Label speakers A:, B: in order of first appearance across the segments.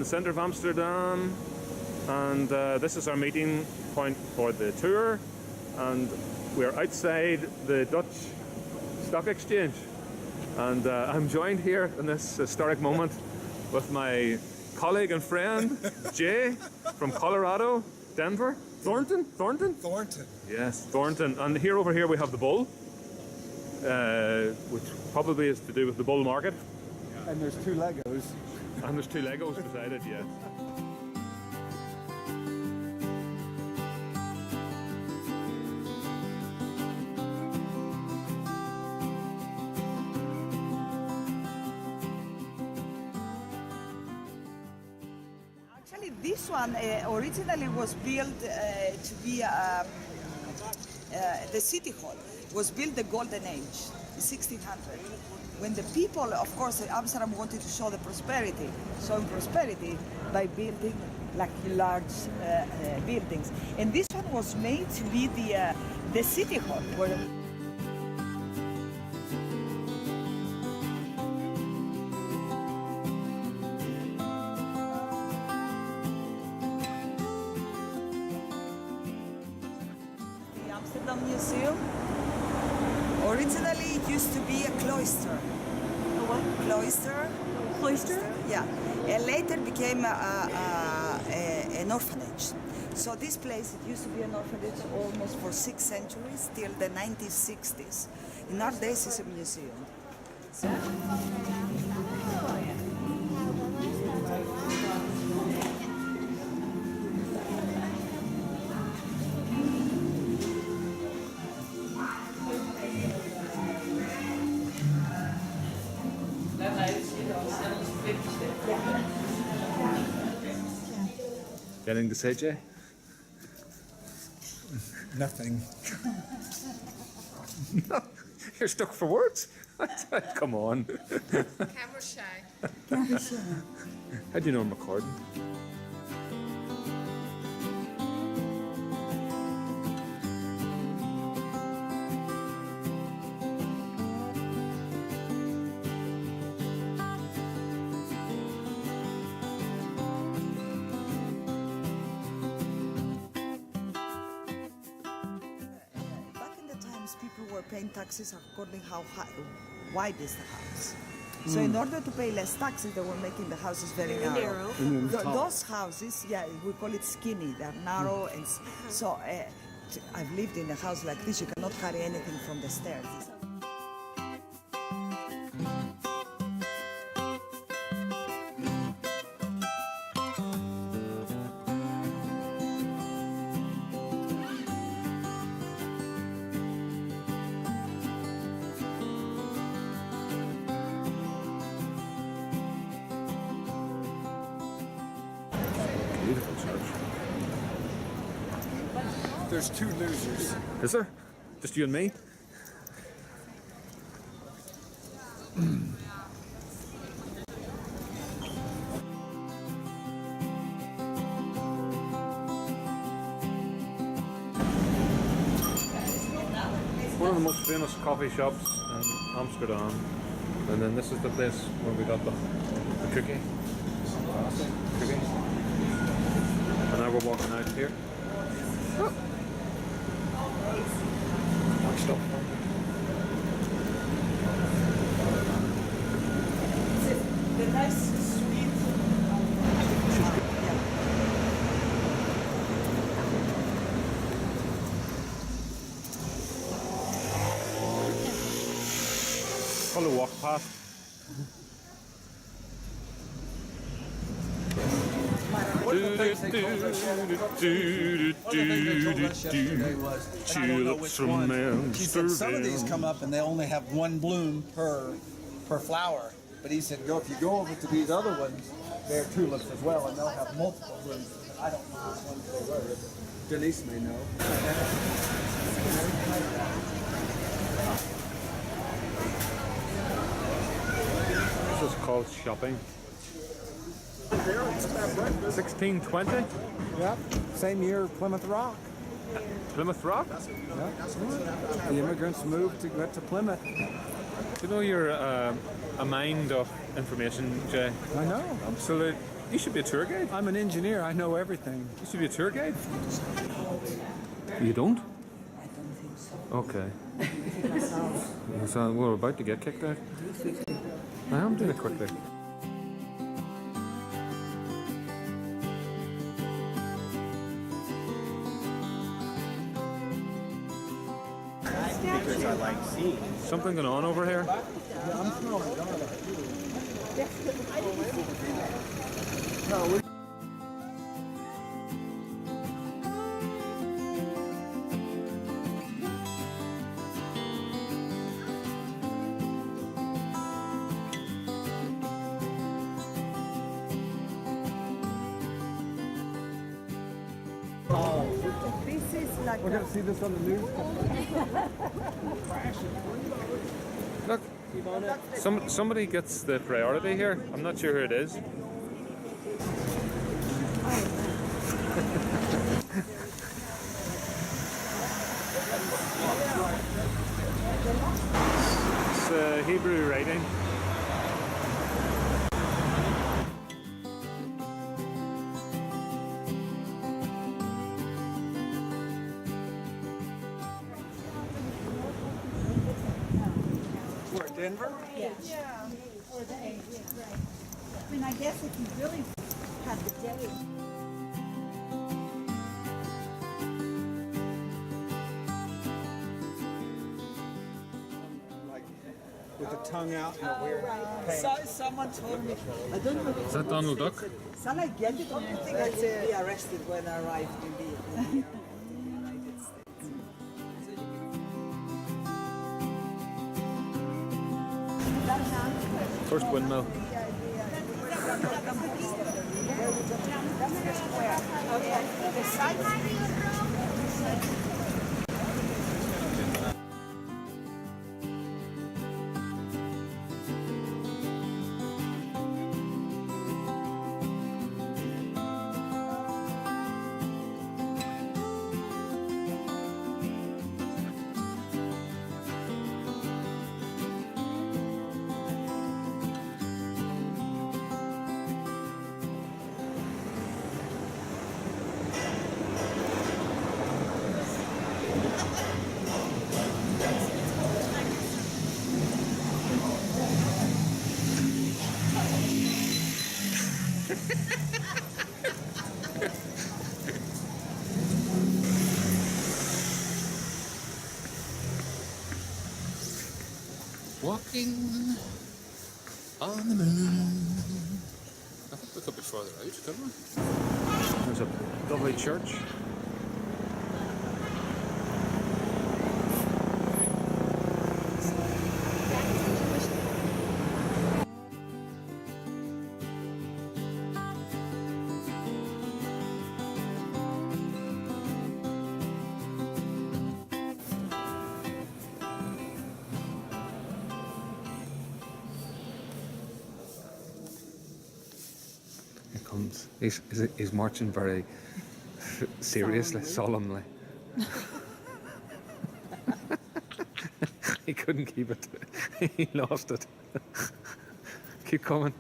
A: centre of Amsterdam, and this is our meeting point for the tour, and we're outside the Dutch Stock Exchange, and I'm joined here in this historic moment with my colleague and friend Jay from Colorado, Denver, Thornton. Yes, Thornton. And over here we have the bull, which probably is to do with the bull market.
B: And there's two Legos.
A: And there's two Legos beside it, yeah.
C: Actually, this one originally was built to be the city hall. Was built the Golden Age, 1600, when the people, of course, Amsterdam wanted to show the prosperity, showing prosperity by building like large buildings. And this one was made to be the city hall. Where the Amsterdam Museum. Originally, it used to be a cloister.
D: A what?
C: Cloister.
D: Cloister?
C: Yeah. And later became an orphanage. So this place, it used to be an orphanage almost for 6 centuries, till the 1960s. In our days, it's a museum.
A: Anything to say, Jay?
B: Nothing.
A: No, you're stuck for words. Come on.
E: Camera shy.
A: How do you know I'm recording?
C: People were paying taxes according how wide is the house. So in order to pay less taxes, they were making the houses very narrow. Those houses, yeah, we call it skinny. They're narrow, and so I've lived in a house like this. You cannot carry anything from the stairs.
A: Beautiful church.
B: There's two losers.
A: Is there? Just you and me? One of the most famous coffee shops in Amsterdam, and then this is the place where we got the cookie. Cookie. And now we're walking out here. Oh. More stuff.
C: The nice sweet.
A: Follow walk past.
B: One of the things they told us yesterday was, and I don't know which one, she said some of these come up and they only have one bloom per flower. But he said, if you go over to these other ones, they're tulips as well, and they'll have multiple blooms. I don't know which ones they were, but Denise may know.
A: This is called shopping. 1620?
B: Yep, same year Plymouth Rock.
A: Plymouth Rock?
B: Yep. The immigrants went to Plymouth.
A: You know you're a mind of information, Jay.
B: I know.
A: Absolute You should be a tour guide.
B: I'm an engineer. I know everything.
A: You should be a tour guide. You don't?
C: I don't think so.
A: Okay. So we're about to get kicked out. I am doing it quickly.
B: Because I like seeing.
A: Something going on over here?
B: I'm smelling garlic.
C: This is like
B: We're gonna see this on the news.
A: Look, somebody gets the priority here. I'm not sure who it is. It's Hebrew writing.
B: Where, Denver?
C: Yeah. Or the age. Right. I mean, I guess if you really had the day.
B: Like with the tongue out and a weird pain.
C: So someone told me, I don't know.
A: Is that Donald Duck?
C: Shall I get it? I don't think I will be arrested when I arrive in the United States.
A: First windmill. Walking on the moon. I think we could be further out, couldn't we? There's a lovely church. Comes. He's marching very seriously, solemnly. He couldn't keep it. He lost it. Keep coming.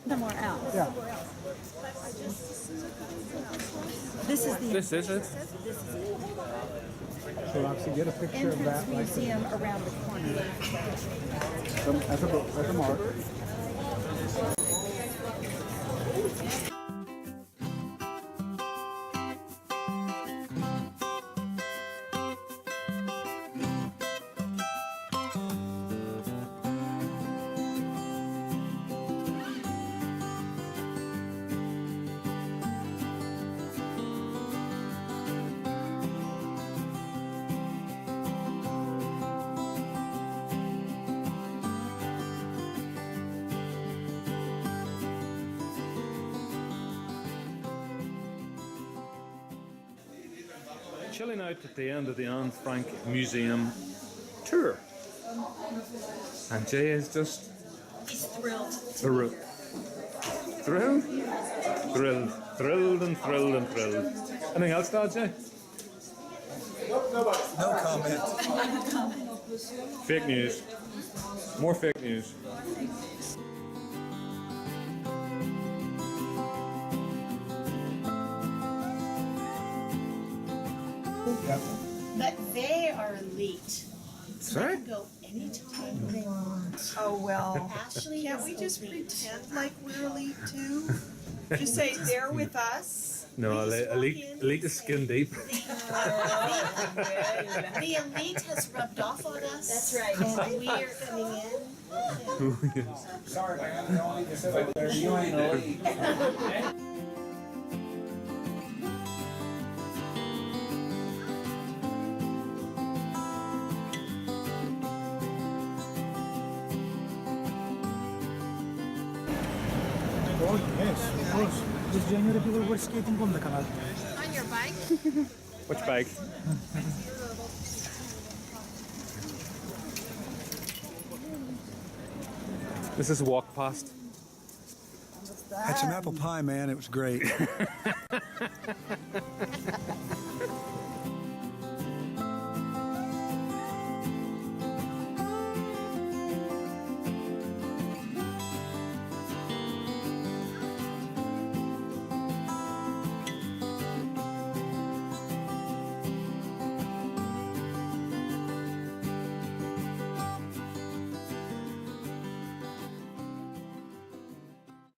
C: Somewhere else.
B: Yeah.
C: This is the
A: This is it.
B: So Roxy, get a picture of that.
C: entrance museum around the corner.
B: As a mark.
A: Chilling out at the end of the Anne Frank Museum tour. And Jay is just
D: He's thrilled.
A: thrilled. Thrilled? Thrilled. Thrilled and thrilled and thrilled. Anything else, Dad, Jay?
B: No comment.
A: Fake news. More fake news.
F: But they are elite.
A: Sorry?
F: They can go anytime they want.
C: Oh, well.
F: Ashley,
G: Can't we just pretend like we're elite too? Just say they're with us.
A: No, elite is skin deep.
F: The elite has rubbed off on us.
G: That's right.
F: And we are coming in.
B: Sorry, man. You don't need to sit over there. You ain't elite.
H: Oh yes, of course. This January people were skating on the canal.
E: On your bike?
A: Which bike? This is walk past.
H: Had some apple pie, man. It was great.